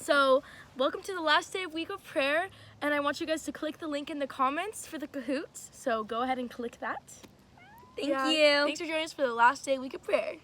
So, welcome to the last day of week of prayer, and I want you guys to click the link in the comments for the Kahoots. So go ahead and click that. Thank you. Thanks for joining us for the last day of week of prayer.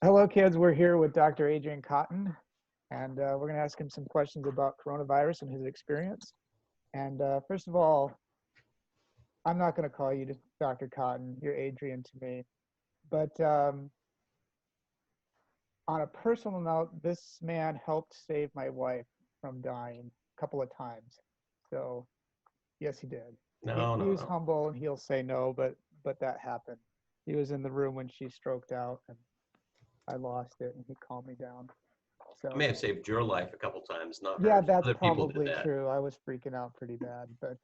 Hello, kids. We're here with Dr. Adrian Cotton, and we're going to ask him some questions about coronavirus and his experience. And first of all, I'm not going to call you Dr. Cotton. You're Adrian to me. But on a personal note, this man helped save my wife from dying a couple of times. So, yes, he did. He was humble, and he'll say no, but that happened. He was in the room when she stroked out, and I lost it, and he calmed me down. So I may have saved your life a couple times, not yeah, hers. that's Other people did probably that. true. I was freaking out pretty bad, but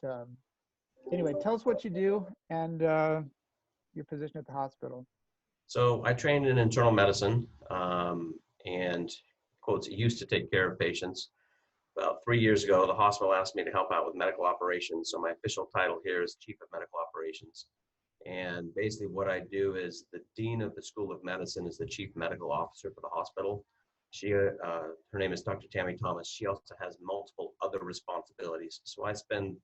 anyway, tell us what you do and your position at the hospital. So I trained in internal medicine and, quotes, used to take care of patients. About 3 years ago, the hospital asked me to help out with medical operations. So my official title here is Chief of Medical Operations. And basically what I do is the Dean of the School of Medicine is the Chief Medical Officer for the hospital. She, her name is Dr. Tammy Thomas. She also has multiple other responsibilities. So I spend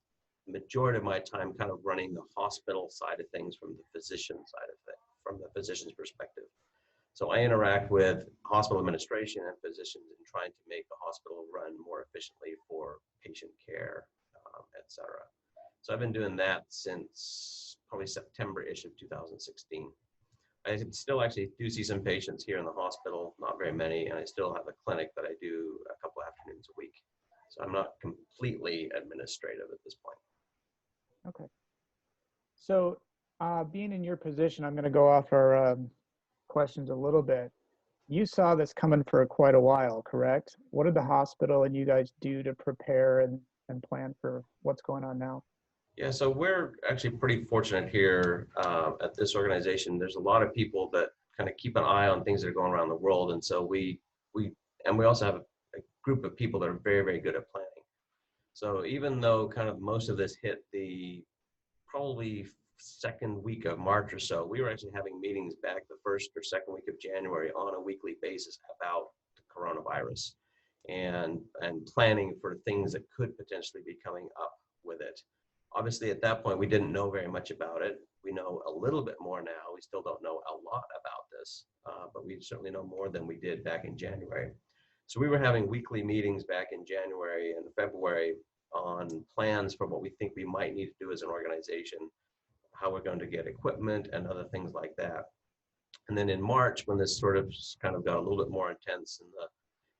the majority of my time kind of running the hospital side of things from the physician side of it, from the physician's perspective. So I interact with hospital administration and physicians in trying to make the hospital run more efficiently for patient care, et cetera. So I've been doing that since probably September-ish of 2016. I still actually do see some patients here in the hospital, not very many, and I still have a clinic that I do a couple afternoons a week. So I'm not completely administrative at this point. Okay. So Being in your position, I'm going to go off our questions a little bit. You saw this coming for quite a while, correct? What did the hospital and you guys do to prepare and plan for what's going on now? Yeah, so we're actually pretty fortunate here at this organization. There's a lot of people that kind of keep an eye on things that are going around the world, and so we also have a group of people that are very, very good at planning. So even though kind of most of this hit the probably second week of March or so, we were actually having meetings back the first or second week of January on a weekly basis about the coronavirus and planning for things that could potentially be coming up with it. Obviously, at that point, we didn't know very much about it. We know a little bit more now. We still don't know a lot about this, but we certainly know more than we did back in January. So we were having weekly meetings back in January and February on plans for what we think we might need to do as an organization, how we're going to get equipment and other things like that. And then in March, when this sort of kind of got a little bit more intense and the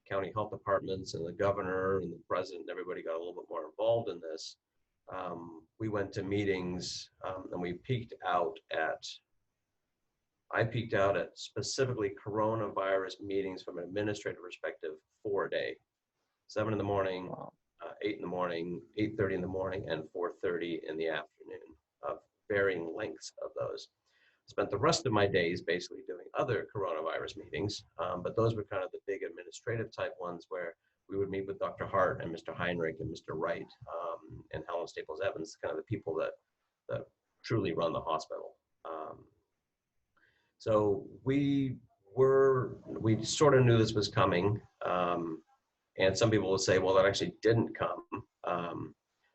county health departments and the governor and the president, everybody got a little bit more involved in this, we went to meetings and we I peaked out at specifically coronavirus meetings from an administrative perspective 4 a day, 7 in the morning, Wow. 8 in the morning, 8:30 in the morning, and 4:30 in the afternoon, of varying lengths of those. Spent the rest of my days basically doing other coronavirus meetings, but those were kind of the big administrative type ones where we would meet with Dr. Hart and Mr. Heinrich and Mr. Wright and Helen Staples Evans, kind of the people that truly run the hospital. So we sort of knew this was coming, and some people will say, well, that actually didn't come.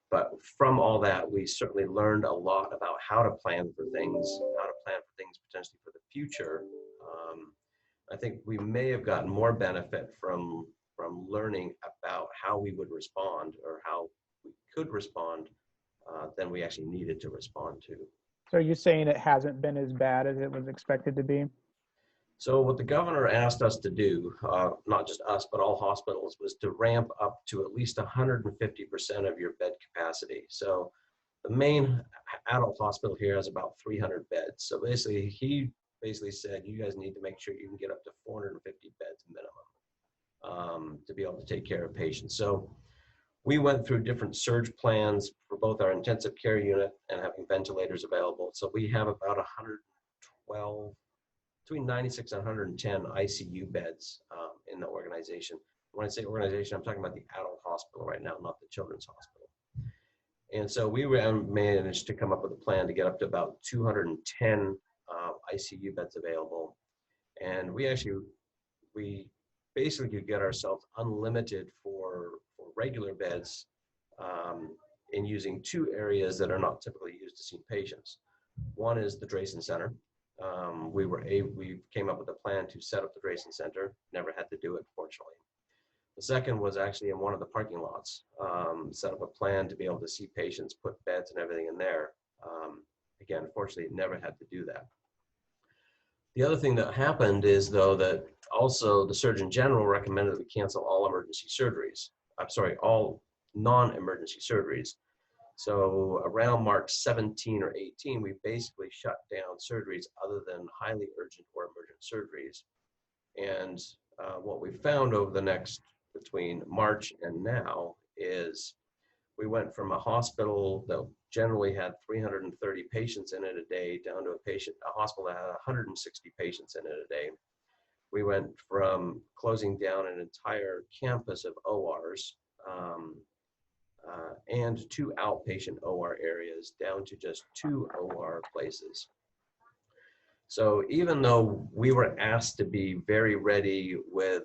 But from all that, we certainly learned a lot about how to plan for things, potentially for the future. I think we may have gotten more benefit from learning about how we would respond or how we could respond than we actually needed to respond to. So you're saying it hasn't been as bad as it was expected to be? So what the governor asked us to do, not just us, but all hospitals, was to ramp up to at least 150% of your bed capacity. So the main adult hospital here has about 300 beds. So basically, he said, you guys need to make sure you can get up to 450 beds minimum to be able to take care of patients. So we went through different surge plans for both our intensive care unit and having ventilators available. So we have about 112, between 96 and 110 ICU beds in the organization. When I say organization, I'm talking about the adult hospital right now, not the children's hospital. And so we managed to come up with a plan to get up to about 210 ICU beds available. And we basically could get ourselves unlimited for regular beds in using two areas that are not typically used to see patients. One is the Drayson Center. We came up with a plan to set up the Drayson Center, never had to do it, fortunately. The second was actually in one of the parking lots, set up a plan to be able to see patients, put beds and everything in there. Again, fortunately, never had to do that. The other thing that happened is, though, that also the Surgeon General recommended that we cancel all emergency surgeries. All non-emergency surgeries. So around March 17 or 18, we basically shut down surgeries other than highly urgent or emergent surgeries. And what we found over the next, between March and now, is we went from a hospital that generally had 330 patients in it a day down to a hospital that had 160 patients in it a day. We went from closing down an entire campus of ORs and 2 outpatient OR areas down to just 2 OR places. So even though we were asked to be very ready with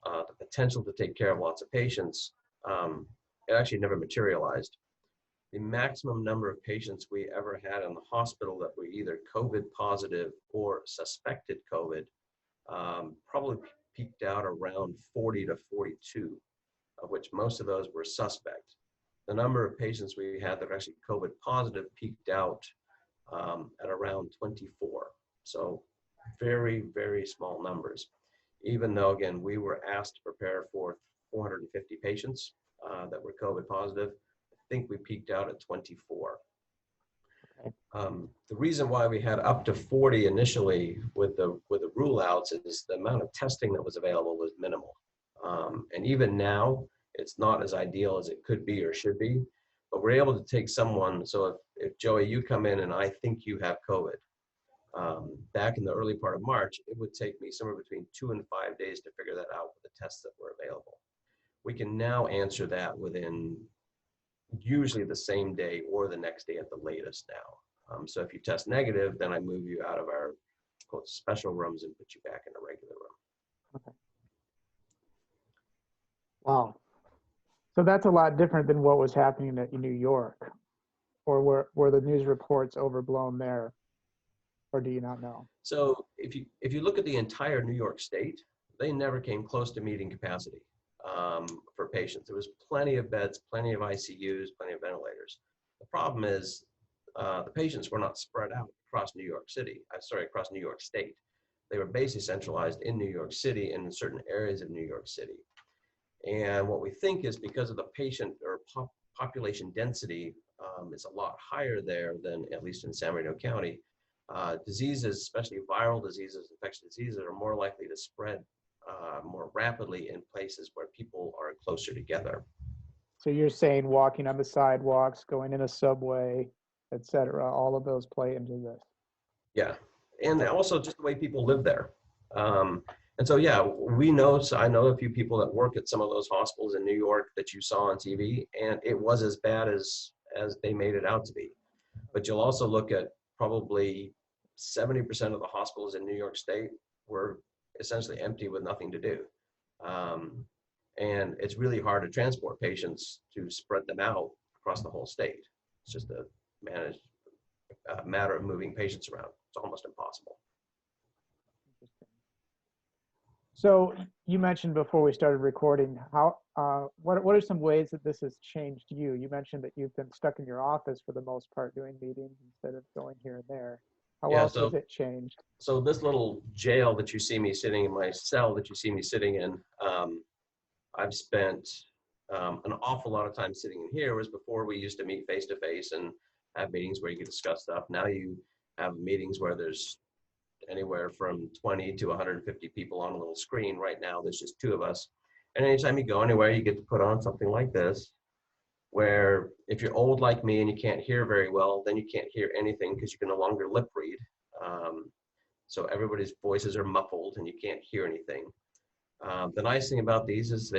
the potential to take care of lots of patients, it actually never materialized. The maximum number of patients we ever had in the hospital that were either COVID positive or suspected COVID probably peaked out around 40 to 42, of which most of those were suspect. The number of patients we had that were actually COVID positive peaked out at around 24. So very, very small numbers. Even though, again, we were asked to prepare for 450 patients that were COVID positive, I think we peaked out at 24. The reason why we had up to 40 initially with the rule outs is the amount of testing that was available was minimal. And even now, it's not as ideal as it could be or should be, but we're able to take someone. So if Joey, you come in and I think you have COVID, back in the early part of March, it would take me somewhere between 2 and 5 days to figure that out with the tests that were available. We can now answer that within usually the same day or the next day at the latest now. So if you test negative, then I move you out of our quote special rooms and put you back in a regular room. Okay. Wow. So that's a lot different than what was happening in New York, or were the news reports overblown there, or do you not know? So if you look at the entire New York state, they never came close to meeting capacity for patients. There was plenty of beds, plenty of ICUs, plenty of ventilators. The problem is the patients were not spread out across New York City. Across New York State. They were basically centralized in New York City and in certain areas of New York City. And what we think is because of the patient or population density is a lot higher there than at least in San Bernardino County. Diseases, especially viral diseases, infectious diseases, are more likely to spread more rapidly in places where people are closer together. So you're saying walking on the sidewalks, going in a subway, et cetera, all of those play into this? Yeah, and also just the way people live there. And so, yeah, I know a few people that work at some of those hospitals in New York that you saw on TV, and it was as bad as they made it out to be. But you'll also look at probably 70% of the hospitals in New York State were essentially empty with nothing to do. And it's really hard to transport patients to spread them out across the whole state. It's just a matter of moving patients around. It's almost impossible. So you mentioned before we started recording, what are some ways that this has changed you? You mentioned that you've been stuck in your office for the most part doing meetings instead of going here and there. How else has it changed? So this little jail that you see me sitting in, my cell that you see me sitting in, I've spent an awful lot of time sitting in here. Whereas before we used to meet face to face and have meetings where you could discuss stuff. Now you have meetings where there's anywhere from 20 to 150 people on a little screen. Right now, there's just 2 of us. And anytime you go anywhere, you get to put on something like this, where if you're old like me and you can't hear very well, then you can't hear anything because you can no longer lip read. So everybody's voices are muffled and you can't hear anything. The nice thing about these is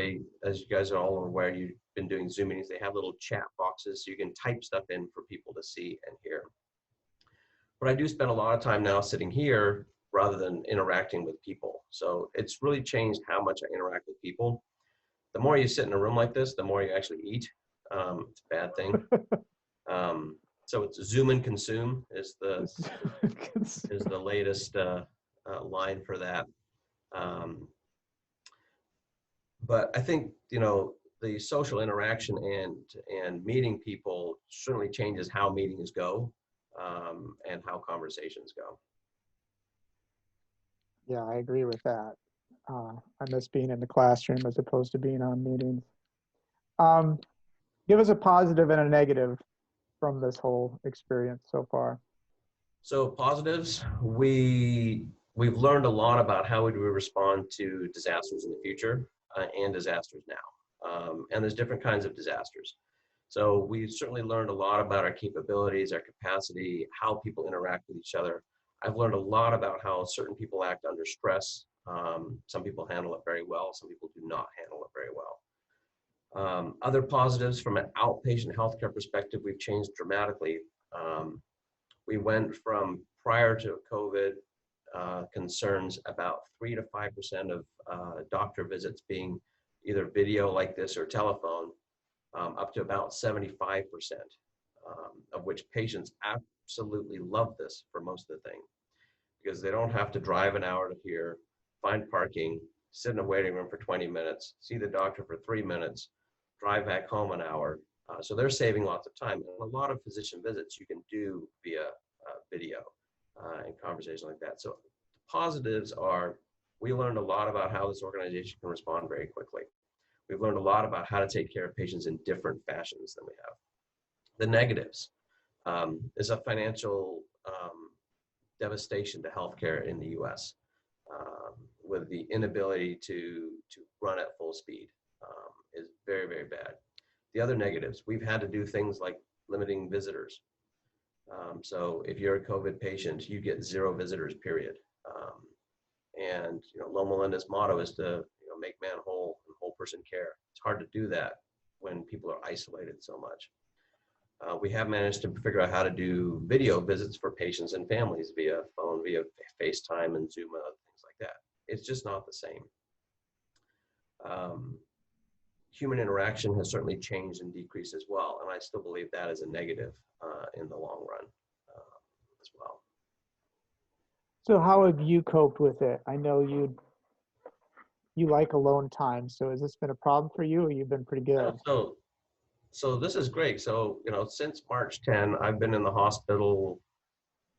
as you guys are all aware, you've been doing Zoom meetings, they have little chat boxes so you can type stuff in for people to see and hear. But I do spend a lot of time now sitting here rather than interacting with people. So it's really changed how much I interact with people. The more you sit in a room like this, the more you actually eat. It's a bad thing. So it's Zoom and consume is the latest line for that. But I think, the social interaction and meeting people certainly changes how meetings go. And how conversations go. Yeah, I agree with that. I miss being in the classroom as opposed to being on meetings. Give us a positive and a negative from this whole experience so far. So positives, we've learned a lot about how we respond to disasters in the future and disasters now. And there's different kinds of disasters. So we've certainly learned a lot about our capabilities, our capacity, how people interact with each other. I've learned a lot about how certain people act under stress. Some people handle it very well. Some people do not handle it very well. Other positives from an outpatient healthcare perspective, we've changed dramatically. We went from prior to COVID concerns about 3 to 5% of doctor visits being either video like this or telephone, up to about 75%, of which patients absolutely love this for most of the thing, because they don't have to drive an hour to here, find parking, sit in a waiting room for 20 minutes, see the doctor for 3 minutes, drive back home an hour. So they're saving lots of time. And a lot of physician visits you can do via video and conversation like that. So positives are, we learned a lot about how this organization can respond very quickly. We've learned a lot about how to take care of patients in different fashions than we have. The negatives, is a financial devastation to healthcare in the U.S. With the inability to run at full speed is very, very bad. The other negatives, we've had to do things like limiting visitors. So if you're a COVID patient, you get 0 visitors, period. And Loma Linda's motto is to make man whole and whole person care. It's hard to do that when people are isolated so much. We have managed to figure out how to do video visits for patients and families via phone, via FaceTime and Zoom and other things like that. It's just not the same. Human interaction has certainly changed and decreased as well, and I still believe that is a negative in the long run as well. So how have you coped with it? I know you like alone time, so has this been a problem for you, or you've been pretty good? So this is great. So since March 10, I've been in the hospital,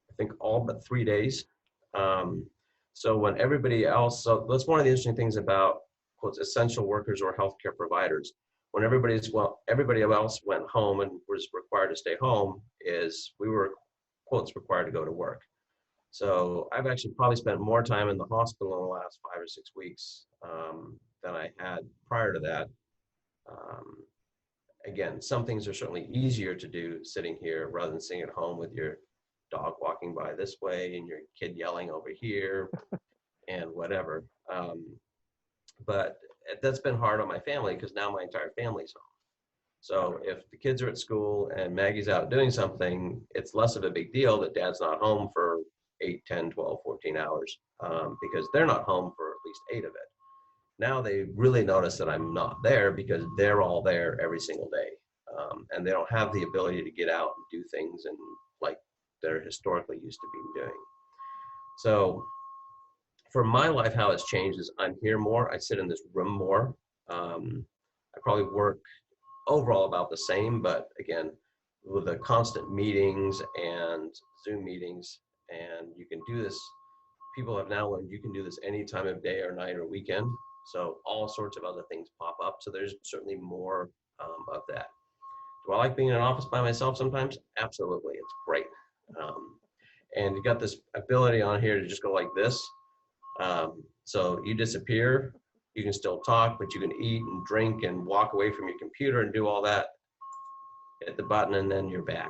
I think all but 3 days. So when everybody else, so that's one of the interesting things about quotes essential workers or healthcare providers. When everybody else went home and was required to stay home, is we were quotes required to go to work. So I've actually probably spent more time in the hospital in the last 5 or 6 weeks than I had prior to that. Again, some things are certainly easier to do sitting here rather than sitting at home with your dog walking by this way and your kid yelling over here and whatever. But that's been hard on my family because now my entire family's home. So if the kids are at school and Maggie's out doing something, it's less of a big deal that dad's not home for 8, 10, 12, 14 hours because they're not home for at least 8 of it. Now they really notice that I'm not there because they're all there every single day. And they don't have the ability to get out and do things and like they're historically used to being doing. So for my life, how it's changed is I'm here more. I sit in this room more. I probably work overall about the same, but again, with the constant meetings and Zoom meetings, and you can do this, people have now learned you can do this any time of day or night or weekend. So all sorts of other things pop up. So there's certainly more of that. Do I like being in an office by myself sometimes? Absolutely, it's great. And you got this ability on here to just go like this. So you disappear, you can still talk, but you can eat and drink and walk away from your computer and do all that. Hit the button and then you're back.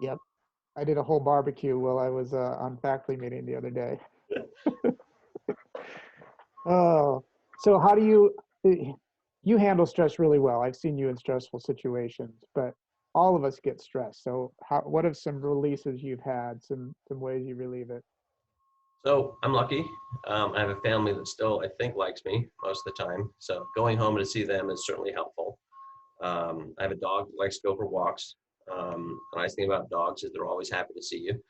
Yep. I did a whole barbecue while I was on faculty meeting the other day. Oh, so how do you handle stress really well? I've seen you in stressful situations, but all of us get stressed. So what are some releases you've had, some ways you relieve it? So I'm lucky. I have a family that still, I think, likes me most of the time. So going home to see them is certainly helpful. I have a dog that likes to go for walks. The nice thing about dogs is they're always happy to see you,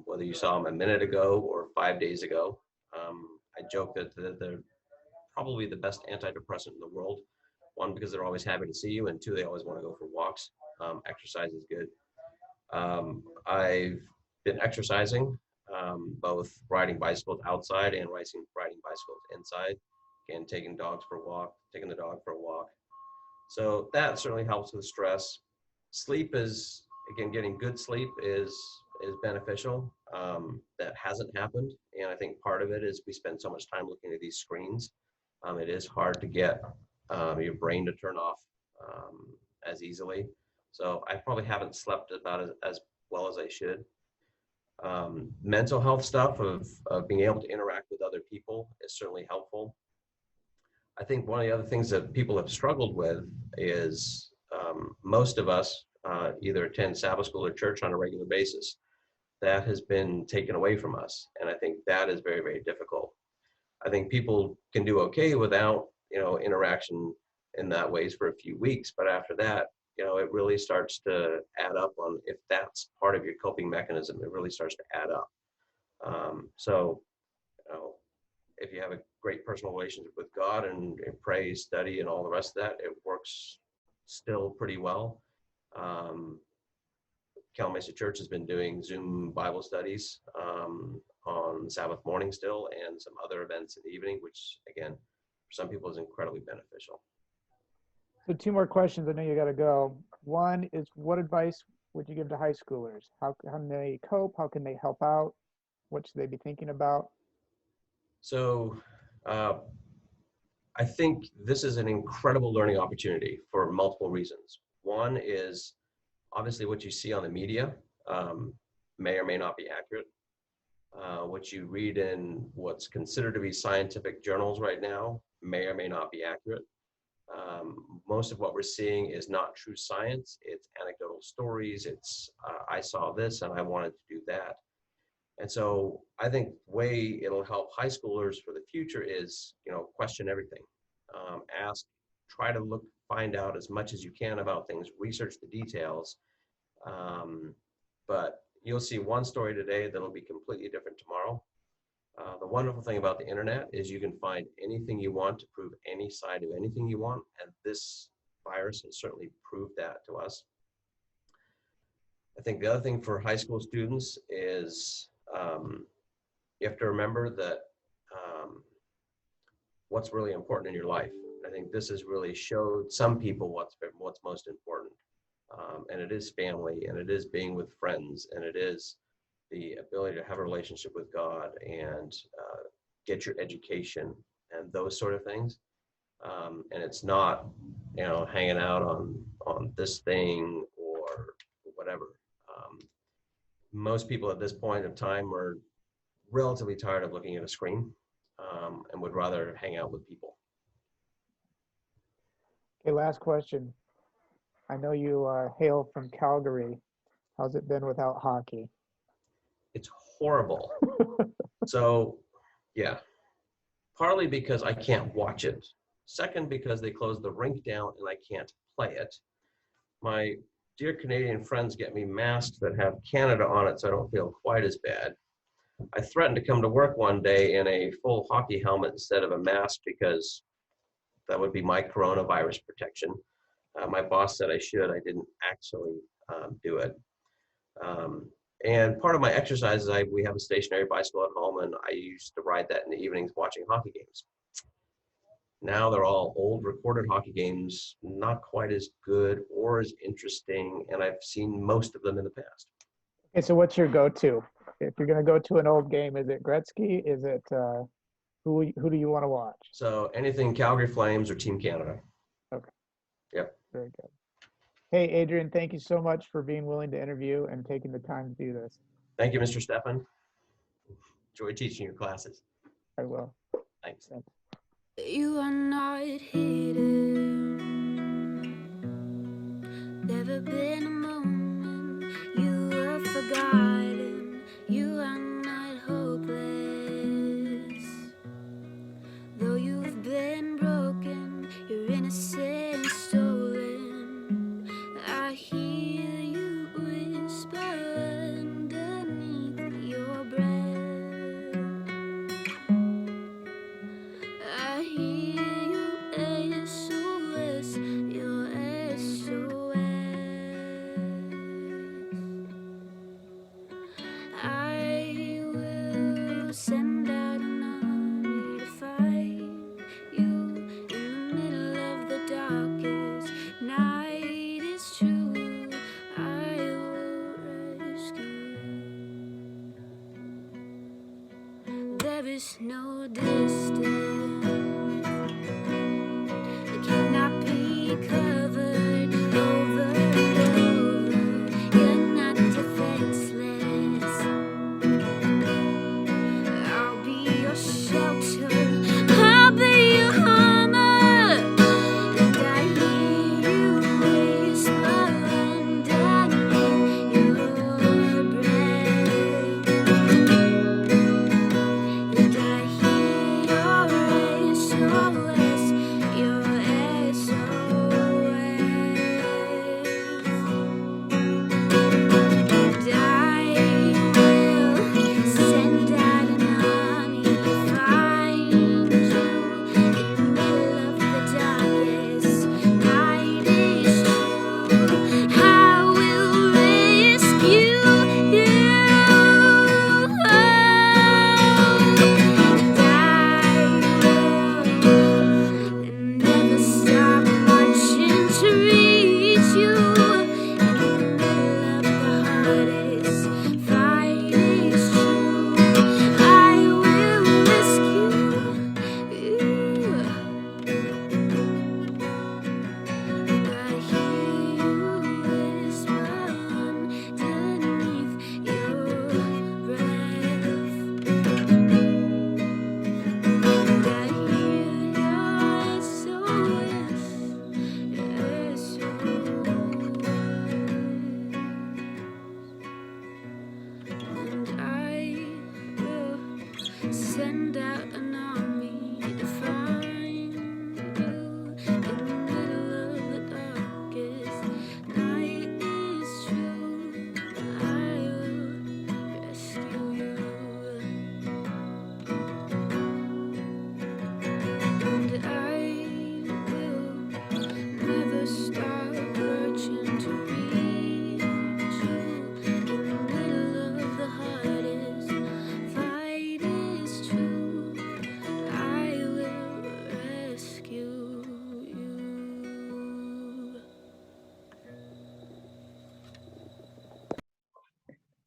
whether you saw them a minute ago or 5 days ago. I joke that they're probably the best antidepressant in the world. One, because they're always happy to see you, and 2, they always want to go for walks. Exercise is good. I've been exercising, both riding bicycles outside and riding bicycles inside. Again, taking the dog for a walk. So that certainly helps with stress. Sleep is, again, getting good sleep is beneficial. That hasn't happened. And I think part of it is we spend so much time looking at these screens. It is hard to get your brain to turn off as easily. So I probably haven't slept about as well as I should. Mental health stuff of being able to interact with other people is certainly helpful. I think one of the other things that people have struggled with is most of us either attend Sabbath school or church on a regular basis. That has been taken away from us, and I think that is very, very difficult. I think people can do okay without interaction in that ways for a few weeks, but after that, it really starts to add up on, if that's part of your coping mechanism, it really starts to add up. So if you have a great personal relationship with God and pray, study, and all the rest of that, it works still pretty well. Kalamazoo Church has been doing Zoom Bible studies on Sabbath morning still, and some other events in the evening, which again, for some people is incredibly beneficial. So 2 more questions. I know you got to go. One is, what advice would you give to high schoolers? How can they cope? How can they help out? What should they be thinking about? So I think this is an incredible learning opportunity for multiple reasons. One is obviously what you see on the media may or may not be accurate. What you read in what's considered to be scientific journals right now may or may not be accurate. Most of what we're seeing is not true science. It's anecdotal stories. It's I saw this and I wanted to do that. And so I think the way it'll help high schoolers for the future is, question everything. Ask, try to look, find out as much as you can about things, research the details. But you'll see one story today that'll be completely different tomorrow. The wonderful thing about the internet is you can find anything you want to prove any side of anything you want. And this virus has certainly proved that to us. I think the other thing for high school students is you have to remember that what's really important in your life. I think this has really showed some people what's most important. And it is family, and it is being with friends, and it is the ability to have a relationship with God and get your education and those sort of things. And it's not, hanging out on this thing or whatever. Most people at this point of time are relatively tired of looking at a screen and would rather hang out with people. Okay, last question. I know you hail from Calgary. How's it been without hockey? It's horrible. So, yeah, partly because I can't watch it. Second, because they closed the rink down and I can't play it. My dear Canadian friends get me masks that have Canada on it so I don't feel quite as bad. I threatened to come to work one day in a full hockey helmet instead of a mask because that would be my coronavirus protection. My boss said I should. I didn't actually do it. And part of my exercise is we have a stationary bicycle at home, and I used to ride that in the evenings watching hockey games. Now they're all old recorded hockey games, not quite as good or as interesting, and I've seen most of them in the past. Okay, so what's your go-to? If you're going to go to an old game, is it Gretzky? Is it who do you want to watch? So anything Calgary Flames or Team Canada. Okay. Yep. Very good. Hey, Adrian, thank you so much for being willing to interview and taking the time to do this. Thank you, Mr. Stefan. Enjoy teaching your classes. I will. Thanks. You are not hidden. Never been a moment you were forgotten. You are not hopeless. Though you've been broken, you're innocent, stolen. I hear you whisper underneath your breath. I hear you SOS, your SOS.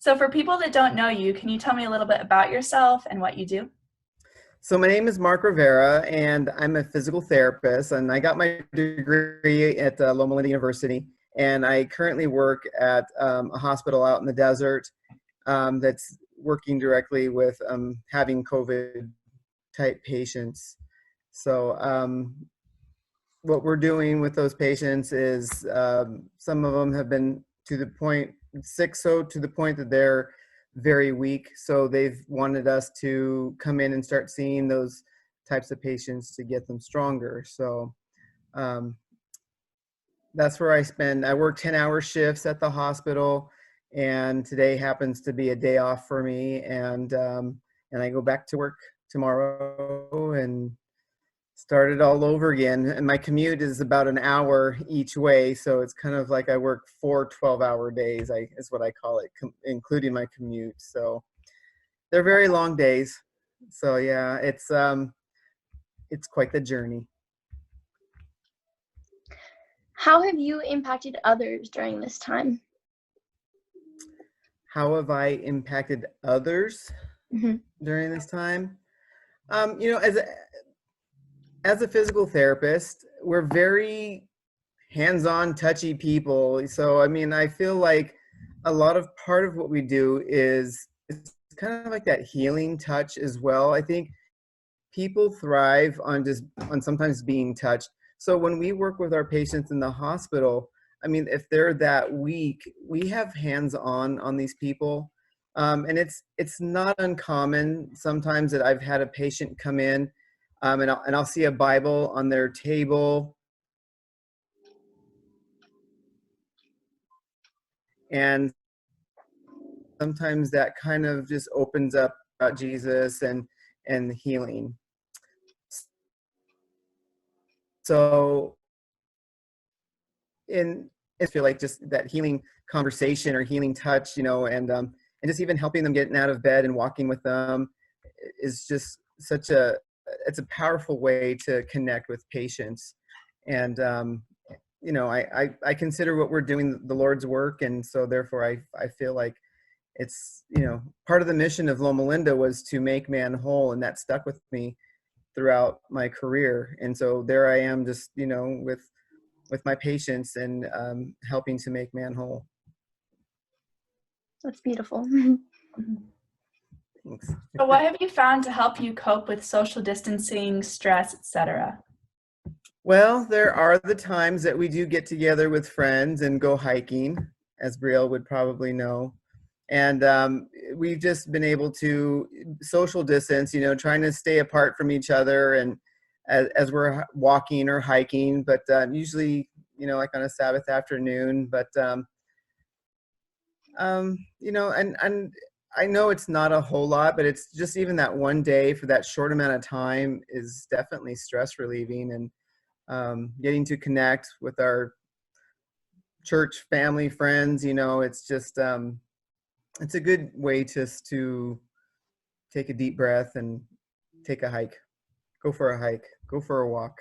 So for people that don't know you, can you tell me a little bit about yourself and what you do? So my name is Mark Rivera, and I'm a physical therapist, and I got my degree at Loma Linda University, and I currently work at a hospital out in the desert that's working directly with having COVID-type patients. So what we're doing with those patients is some of them have been to the point, sick so to the point that they're very weak. So they've wanted us to come in and start seeing those types of patients to get them stronger. So that's where I work 10-hour shifts at the hospital, and today happens to be a day off for me. And I go back to work tomorrow and start it all over again. And my commute is about an hour each way. So it's kind of like I work 4 12-hour days, is what I call it, including my commute. So they're very long days. So yeah, it's quite the journey. How have you impacted others during this time? How have I impacted others during this time? You know, as a physical therapist, we're very hands-on, touchy people. So, I mean, I feel like a lot of part of what we do is it's kind of like that healing touch as well. I think people thrive on sometimes being touched. So when we work with our patients in the hospital, I mean, if they're that weak, we have hands-on these people. And it's not uncommon sometimes that I've had a patient come in and I'll see a Bible on their table, and sometimes that kind of just opens up about Jesus and healing. So I feel like just that healing conversation or healing touch, you know, and just even helping them getting out of bed and walking with them is just it's a powerful way to connect with patients. And you know, I consider what we're doing the Lord's work, and so therefore I feel like it's, you know, part of the mission of Loma Linda was to make man whole, and that stuck with me throughout my career. And so there I am, just, you know, with my patients and helping to make man whole. That's beautiful. Thanks. So what have you found to help you cope with social distancing, stress, etc.? Well, there are the times that we do get together with friends and go hiking, as Brielle would probably know. And we've just been able to social distance, you know, trying to stay apart from each other and as we're walking or hiking, but usually, you know, like on a Sabbath afternoon. But, you know, and I know it's not a whole lot, but it's just even that one day for that short amount of time is definitely stress relieving, and getting to connect with our church family, friends, you know, it's just, it's a good way just to take a deep breath and take a hike, go for a hike, go for a walk.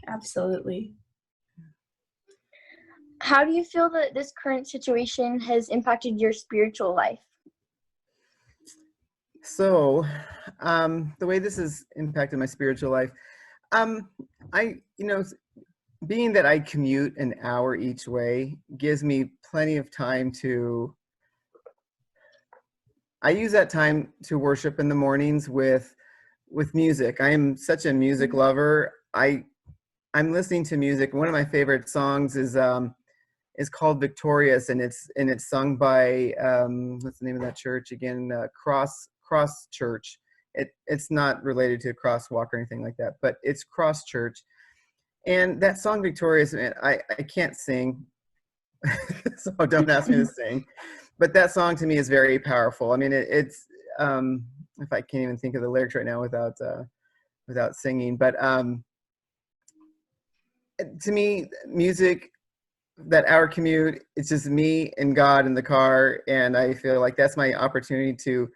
Absolutely. How do you feel that this current situation has impacted your spiritual life? So, the way this has impacted my spiritual life, you know, being that I commute an hour each way gives me plenty of time I use that time to worship in the mornings with music. I am such a music lover. I'm listening to music. One of my favorite songs is called Victorious, and it's sung by what's the name of that church again? Cross Church. It's not related to Crosswalk or anything like that, but it's Cross Church. And that song Victorious, man, I can't sing, so don't ask me to sing. But that song to me is very powerful. I mean, it's if I can't even think of the lyrics right now without singing, but to me, music, that hour commute, it's just me and God in the car, and I feel like that's my opportunity to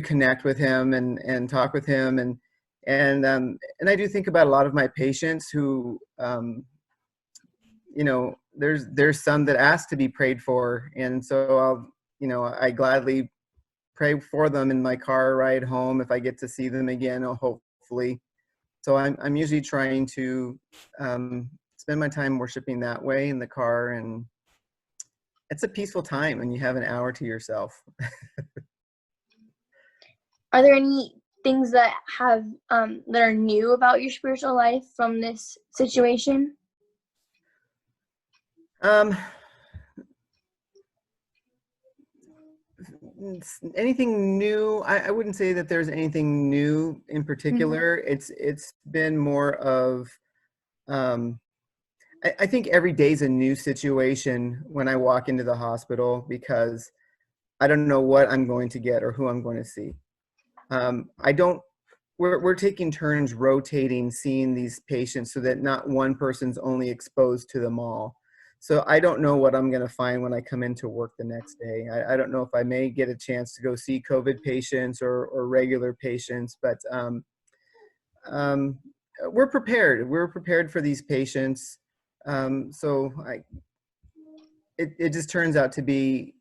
connect with Him and talk with Him, and I do think about a lot of my patients who, you know, there's some that ask to be prayed for, and so I gladly pray for them in my car ride home if I get to see them again, hopefully. So I'm usually trying to spend my time worshiping that way in the car, and it's a peaceful time when you have an hour to yourself. Are there any things that have that are new about your spiritual life from this situation? Anything new? I wouldn't say that there's anything new in particular. It's been more of I think every day's a new situation when I walk into the hospital, because I don't know what I'm going to get or who I'm going to see. We're taking turns rotating, seeing these patients so that not one person's only exposed to them all. So I don't know what I'm going to find when I come into work the next day. I don't know if I may get a chance to go see COVID patients or regular patients, but we're prepared. We're prepared for these patients. It just turns out to be,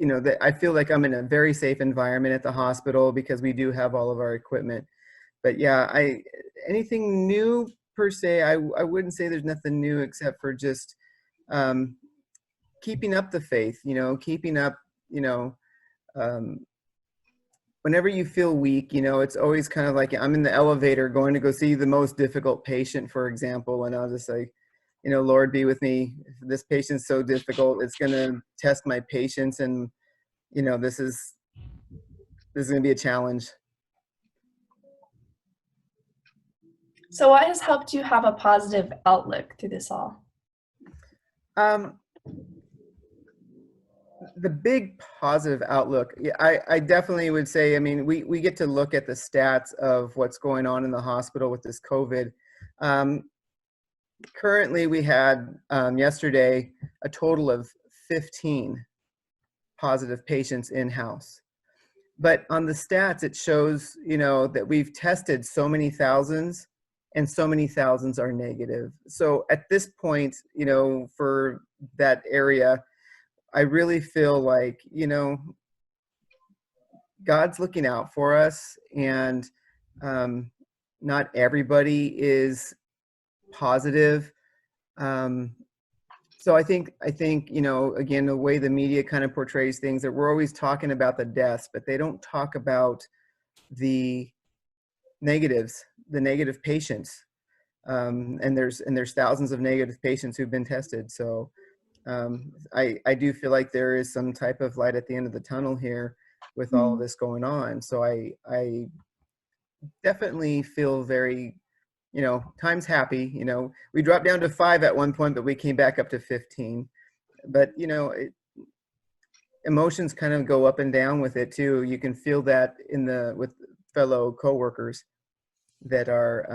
that I feel like I'm in a very safe environment at the hospital because we do have all of our equipment. But yeah, anything new per se, I wouldn't say there's nothing new except for just keeping up the faith, keeping up, whenever you feel weak, it's always kind of like I'm in the elevator going to go see the most difficult patient, for example, and I'll just say, Lord, be with me. This patient's so difficult. It's going to test my patience, and this is going to be a challenge. So what has helped you have a positive outlook through this all? The big positive outlook, I definitely would say, we get to look at the stats of what's going on in the hospital with this COVID. Currently, we had yesterday a total of 15 positive patients in-house. But on the stats, it shows, that we've tested so many thousands, and so many thousands are negative. So at this point, for that area, I really feel like, God's looking out for us, and not everybody is positive. So I think, again, the way the media kind of portrays things, that we're always talking about the deaths, but they don't talk about the negatives, the negative patients. And there's thousands of negative patients who've been tested. So I do feel like there is some type of light at the end of the tunnel here with all of this going on. So I definitely feel very, time's happy. We dropped down to 5 at one point, but we came back up to 15. But, emotions kind of go up and down with it too. You can feel that with fellow coworkers that are,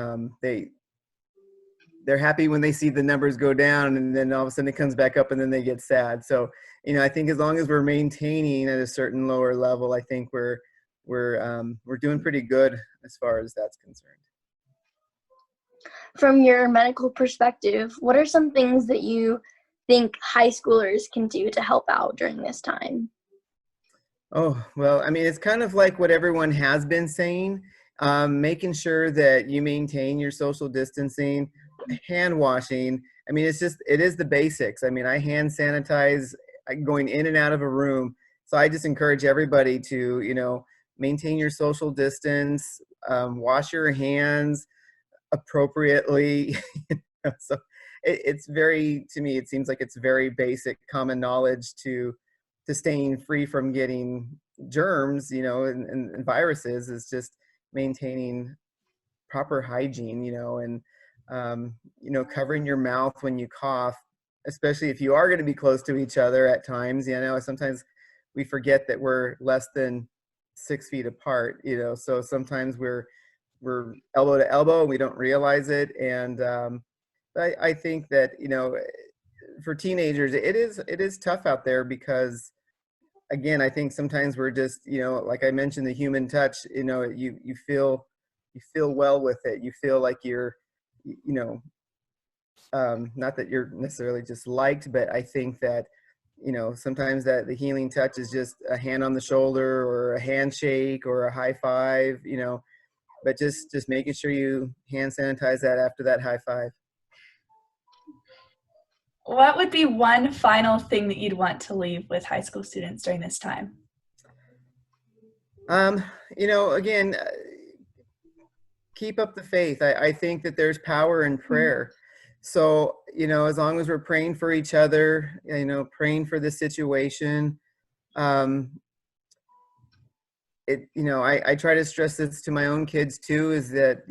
they're happy when they see the numbers go down, and then all of a sudden it comes back up, and then they get sad. So, I think as long as we're maintaining at a certain lower level, I think we're doing pretty good as far as that's concerned. From your medical perspective, what are some things that you think high schoolers can do to help out during this time? Oh, well, it's kind of like what everyone has been saying, making sure that you maintain your social distancing, hand washing. It is the basics. I hand sanitize going in and out of a room. So I just encourage everybody to, maintain your social distance, wash your hands appropriately. So it's very, to me, it seems like it's very basic common knowledge to staying free from getting germs, and viruses, is just maintaining proper hygiene, and covering your mouth when you cough, especially if you are going to be close to each other at times. Sometimes we forget that we're less than 6 feet apart, so sometimes we're elbow to elbow and we don't realize it. And I think that, for teenagers, it is tough out there because, again, I think sometimes we're just, like I mentioned, the human touch, you feel well with it. You feel like you're, not that you're necessarily just liked, but I think that, sometimes that the healing touch is just a hand on the shoulder or a handshake or a high five, but just making sure you hand sanitize that after that high five. What would be one final thing that you'd want to leave with high school students during this time? Again, keep up the faith. I think that there's power in prayer. So, as long as we're praying for each other, praying for the situation, I try to stress this to my own kids too, is that,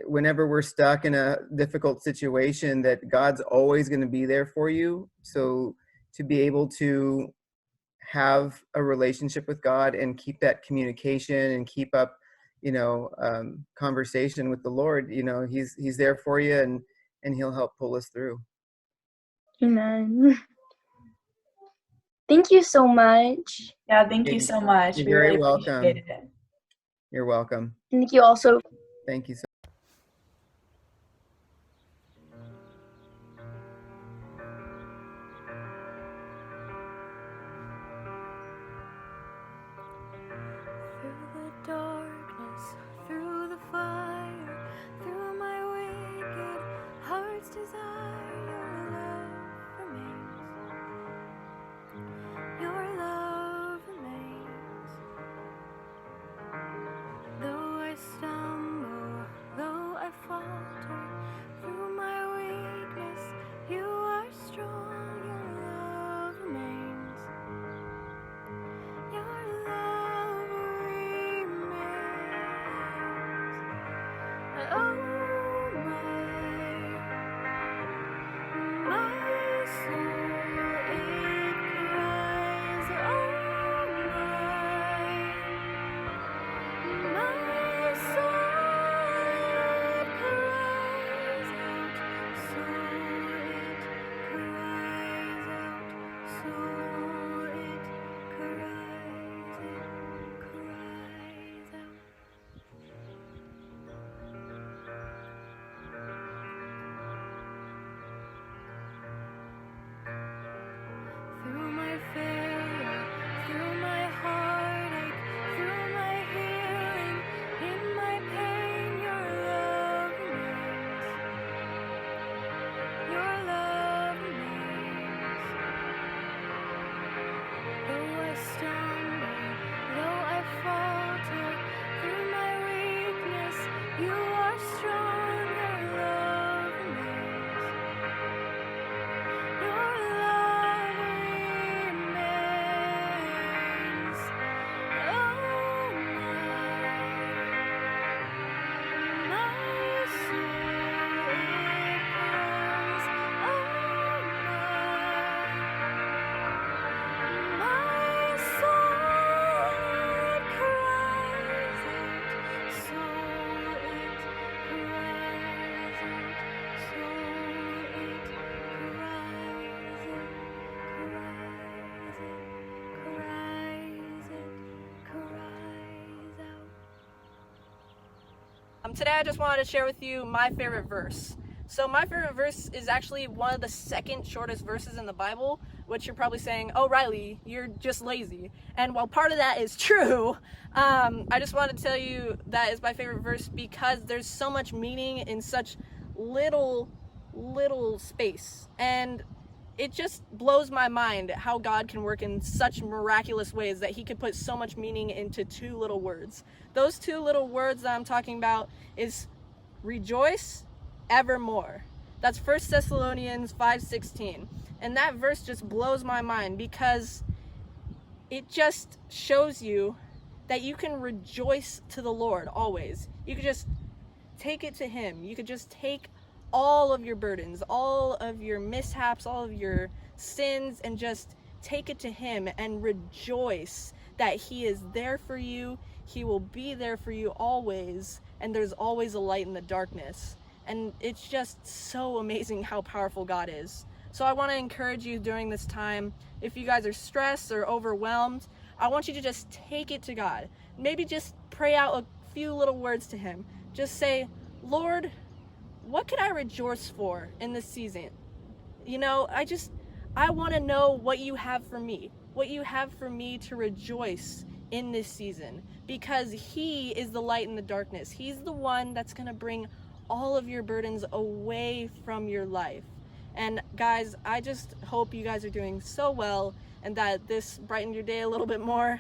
whenever we're stuck in a difficult situation, that God's always going to be there for you. So to be able to have a relationship with God and keep that communication and keep up, conversation with the Lord, he's there for you, and he'll help pull us through. Amen. Thank you so much. Yeah, thank you so much. You're We very really welcome. appreciated it. You're welcome. Thank you also. Thank you so Through the darkness, through the fire, through my wicked heart's desire, your love remains. Your love remains. Though I stumble, though I falter, through my weakness, you are strong. Your love remains. Your love remains. Oh my soul, it cries. Oh my soul, it cries out. So it cries out. So it cries out. Through my failure, through my heartache, through my healing, in my pain, your love remains. Your love remains. Though I stumble, though I falter, through my weakness, you are strong. Your love remains. Your love remains. Oh my soul, it cries. Oh my soul, it cries out. So it cries out. So it cries out. Today I just wanted to share with you my favorite verse. So my favorite verse is actually one of the second shortest verses in the Bible, which you're probably saying, oh Riley, you're just lazy. And while part of that is true, I just wanted to tell you that is my favorite verse because there's so much meaning in such little space. And it just blows my mind how God can work in such miraculous ways that he could put so much meaning into two little words. Those two little words that I'm talking about is rejoice evermore. That's 1 Thessalonians 5:16. And that verse just blows my mind because it just shows you that you can rejoice to the Lord always. You could just take it to him. You could just take all of your burdens, all of your mishaps, all of your sins, and just take it to him and rejoice that he is there for you. He will be there for you always, and there's always a light in the darkness. And it's just so amazing how powerful God is. So I want to encourage you during this time, if you guys are stressed or overwhelmed, I want you to just take it to God. Maybe just pray out a few little words to him. Just say, Lord, what can I rejoice for in this season? You know, I want to know what you have for me, to rejoice in this season, because he is the light in the darkness. He's the one that's going to bring all of your burdens away from your life. And guys, I just hope you guys are doing so well and that this brightened your day a little bit more.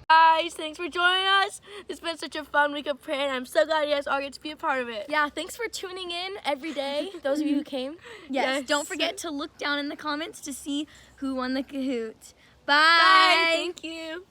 Guys, thanks for joining us. It's been such a fun week of prayer, and I'm so glad you guys all get to be a part of it. Yeah, thanks for tuning in every day, those of you who came. Yes, don't forget to look down in the comments to see who won the Kahoot. Bye. Bye. Thank you.